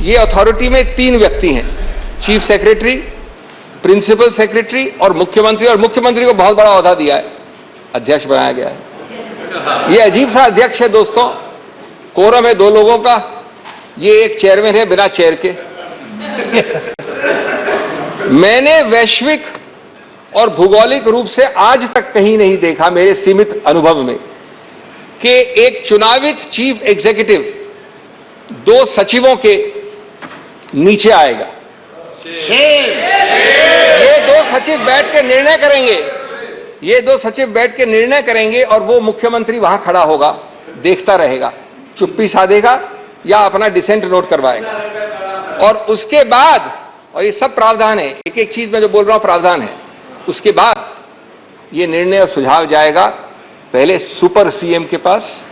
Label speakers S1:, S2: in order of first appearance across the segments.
S1: ये अथॉरिटी में 3 व्यक्ति हैं, चीफ सेक्रेटरी, प्रिंसिपल सेक्रेटरी और मुख्यमंत्री, और मुख्यमंत्री को बहुत बड़ा ओहदा दिया है, अध्यक्ष बनाया गया है। ये अजीब सा अध्यक्ष है दोस्तों, कोरम है 2 लोगों का, ये एक चेयरमैन है बिना चेयर के। मैंने वैश्विक और भौगोलिक रूप से आज तक कहीं नहीं देखा मेरे सीमित अनुभव में कि एक चुनावित चीफ एग्जीक्यूटिव 2 सचिवों के नीचे आएगा। ये 2 सचिव बैठ के निर्णय करेंगे, ये 2 सचिव बैठ के निर्णय करेंगे और वो मुख्यमंत्री वहां खड़ा होगा, देखता रहेगा, चुप्पी साधेगा या अपना डिसेंट नोट करवाएगा। और उसके बाद, और ये सब प्रावधान है, एक एक चीज में जो बोल रहा हूं प्रावधान है, उसके बाद ये निर्णय और सुझाव जाएगा पहले सुपर सीएम के पास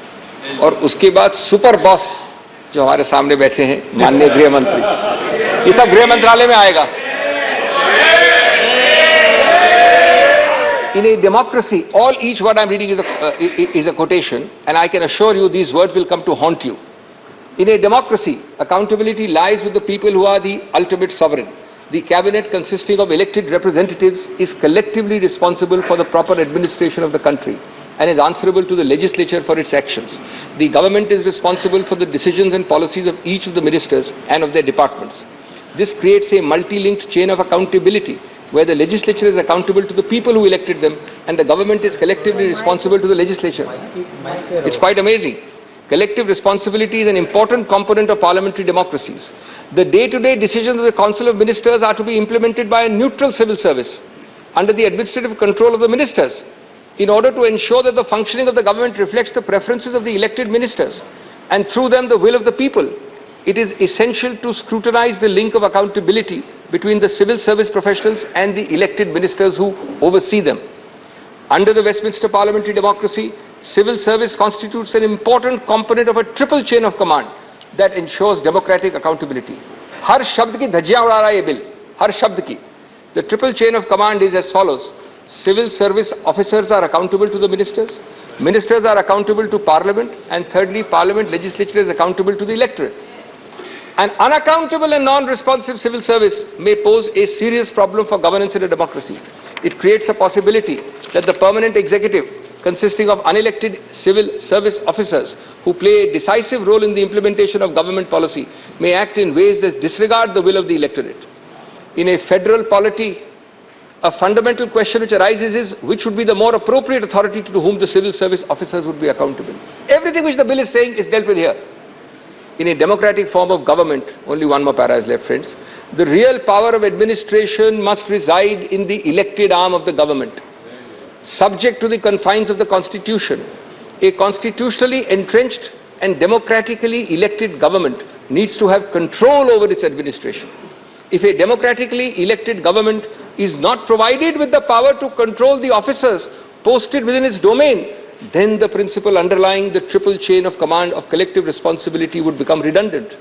S1: और उसके बाद सुपर बॉस जो हमारे सामने बैठे हैं माननीय गृह मंत्री, ये सब गृह मंत्रालय में आएगा। In a democracy, each word I'm reading is a quotation, and I can assure you these words will come to haunt you. In a democracy, accountability lies with the people who are the ultimate sovereign. The cabinet, consisting of elected representatives, is collectively responsible for the proper administration of the country and is answerable to the legislature for its actions. The government is responsible for the decisions and policies of each of the ministers and of their departments. This creates a multi-linked chain of accountability where the legislature is accountable to the people who elected them and the government is collectively responsible to the legislature. It's quite amazing. Collective responsibility is an important component of parliamentary democracies. The day-to-day decisions of the Council of Ministers are to be implemented by a neutral civil service under the administrative control of the ministers in order to ensure that the functioning of the government reflects the preferences of the elected ministers and through them the will of the people. It is essential to scrutinize the link of accountability between the civil service professionals and the elected ministers who oversee them. Under the Westminster parliamentary democracy, civil service constitutes an important component of a triple chain of command that ensures democratic accountability. हर शब्द की धज्जियां उड़ा रहा है ये bill, हर शब्द की. The triple chain of command is as follows. Civil service officers are accountable to the ministers, ministers are accountable to parliament, and thirdly, parliament legislature is accountable to the electorate. An unaccountable and non-responsive civil service may pose a serious problem for governance in a democracy. It creates a possibility that the permanent executive, consisting of unelected civil service officers who play a decisive role in the implementation of government policy, may act in ways that disregard the will of the electorate. In a federal polity, a fundamental question which arises is which would be the more appropriate authority to whom the civil service officers would be accountable. Everything which the bill is saying is dealt with here. In a democratic form of government, only one more para is left, friends, the real power of administration must reside in the elected arm of the government. Subject to the confines of the Constitution, a constitutionally entrenched and democratically elected government needs to have control over its administration. If a democratically elected government is not provided with the power to control the officers posted within its domain, then the principle underlying the triple chain of command of collective responsibility would become redundant.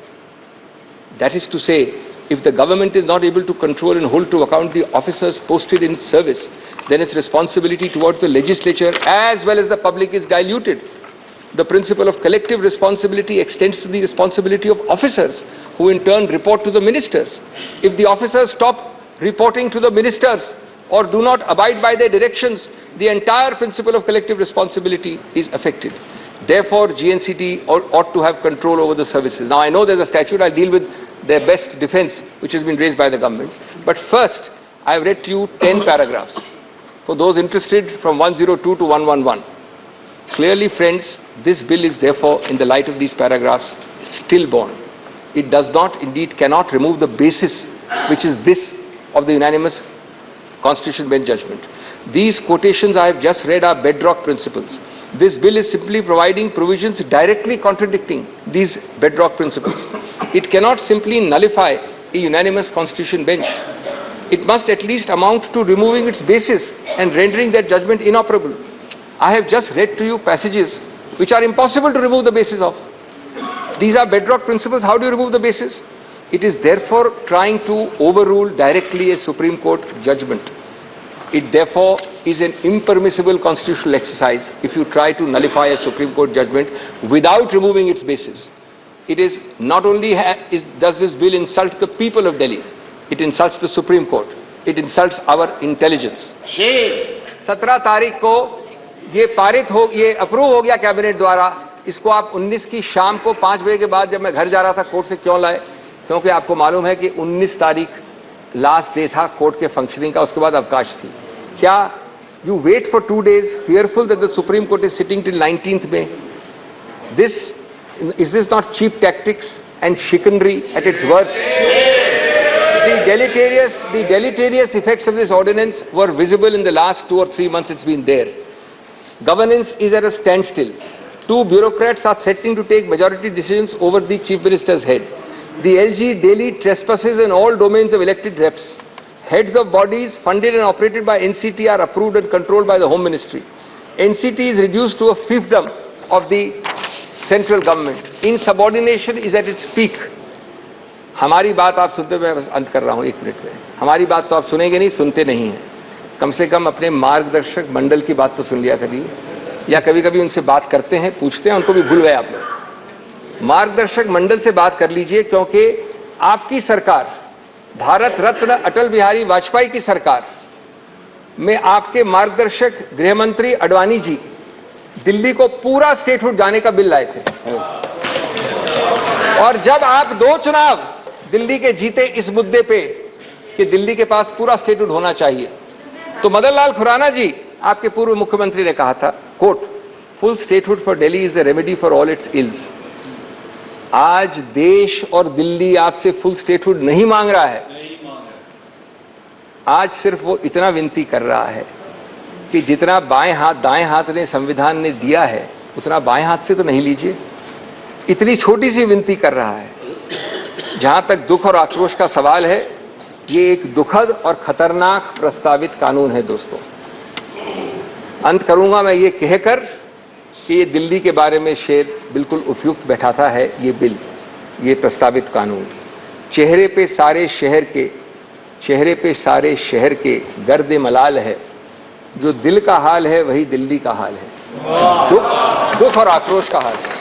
S1: That is to say, if the government is not able to control and hold to account the officers posted in service, then its responsibility towards the legislature as well as the public is diluted. The principle of collective responsibility extends to the responsibility of officers, who in turn report to the ministers. If the officers stop reporting to the ministers or do not abide by their directions, the entire principle of collective responsibility is affected. Therefore, GNCT ought to have control over the services. Now, I know there's a statute, I'll deal with their best defense, which has been raised by the government. But first, I've read to you 10 paragraphs. For those interested, from 102 to 111. Clearly, friends, this bill is therefore, in the light of these paragraphs, stillborn. It does not, indeed cannot remove the basis, which is this of the unanimous Constitution Bench judgment. These quotations I have just read are bedrock principles. This bill is simply providing provisions directly contradicting these bedrock principles. It cannot simply nullify a unanimous Constitution Bench. It must at least amount to removing its basis and rendering that judgment inoperable. I have just read to you passages which are impossible to remove the basis of. These are bedrock principles. How do you remove the basis? It is therefore trying to overrule directly a Supreme Court judgment. It therefore is an impermissible constitutional exercise if you try to nullify a Supreme Court judgment without removing its basis. it is not only does this bill insult the people of Delhi, it insults the Supreme Court, it insults our intelligence. 17 तारीख को ये ये approve हो गया cabinet द्वारा. इसको आप 19 की शाम को 5 बजे के बाद जब मैं घर जा रहा था कोर्ट से क्यों लाए? क्योंकि आपको मालूम है कि 19 तारीख लास्ट डे था कोर्ट के फंक्शनिंग का, उसके बाद अवकाश थी. क्या you wait for 2 days fearful that the Supreme Court is sitting till 19th May? Is this not cheap tactics and chicanery at its worst? The deleterious effects of this ordinance were visible in the last 2 or 3 months it's been there. Governance is at a standstill. 2 bureaucrats are threatening to take majority decisions over the Chief Minister's head. The LG daily trespasses in all domains of elected reps. Heads of bodies funded and operated by NCT are approved and controlled by the Home Ministry. NCT is reduced to a fiefdom of the central government. Insubordination is at its peak. हमारी बात आप सुनते, मैं बस अंत कर रहा हूँ 1 मिनट में. हमारी बात तो आप सुनेंगे नहीं, सुनते नहीं हैं. कम से कम अपने मार्गदर्शक मंडल की बात तो सुन लिया करिए, या कभी कभी उनसे बात करते हैं, पूछते हैं, उनको भी भूल गए आप लोग. मार्गदर्शक मंडल से बात कर लीजिए, क्योंकि आपकी सरकार, भारत रत्न अटल बिहारी वाजपेयी की सरकार में आपके मार्गदर्शक गृह मंत्री अडवाणी जी दिल्ली को पूरा स्टेटहुड जाने का बिल लाए थे. और जब आप 2 चुनाव दिल्ली के जीते इस मुद्दे पे कि दिल्ली के पास पूरा स्टेटहुड होना चाहिए, तो मदन लाल खुराना जी आपके पूर्व मुख्यमंत्री ने कहा था, quote, full statehood for Delhi is the remedy for all its ills. आज देश और दिल्ली आपसे फुल स्टेटहुड नहीं मांग रहा है. आज सिर्फ वो इतना विनती कर रहा है कि जितना बाएं हाथ दाएं हाथ ने संविधान ने दिया है उतना बाएं हाथ से तो नहीं लीजिए. इतनी छोटी सी विनती कर रहा है. जहां तक दुख और आक्रोश का सवाल है, ये एक दुखद और खतरनाक प्रस्तावित कानून है दोस्तों. अंत करूंगा मैं ये कहकर कि ये दिल्ली के बारे में शेर बिल्कुल उपयुक्त बैठाता है ये बिल, ये प्रस्तावित कानून. चेहरे पे सारे शहर के गर्द मलाल है, जो दिल का हाल है वही दिल्ली का हाल है. दुख और आक्रोश का हाल है.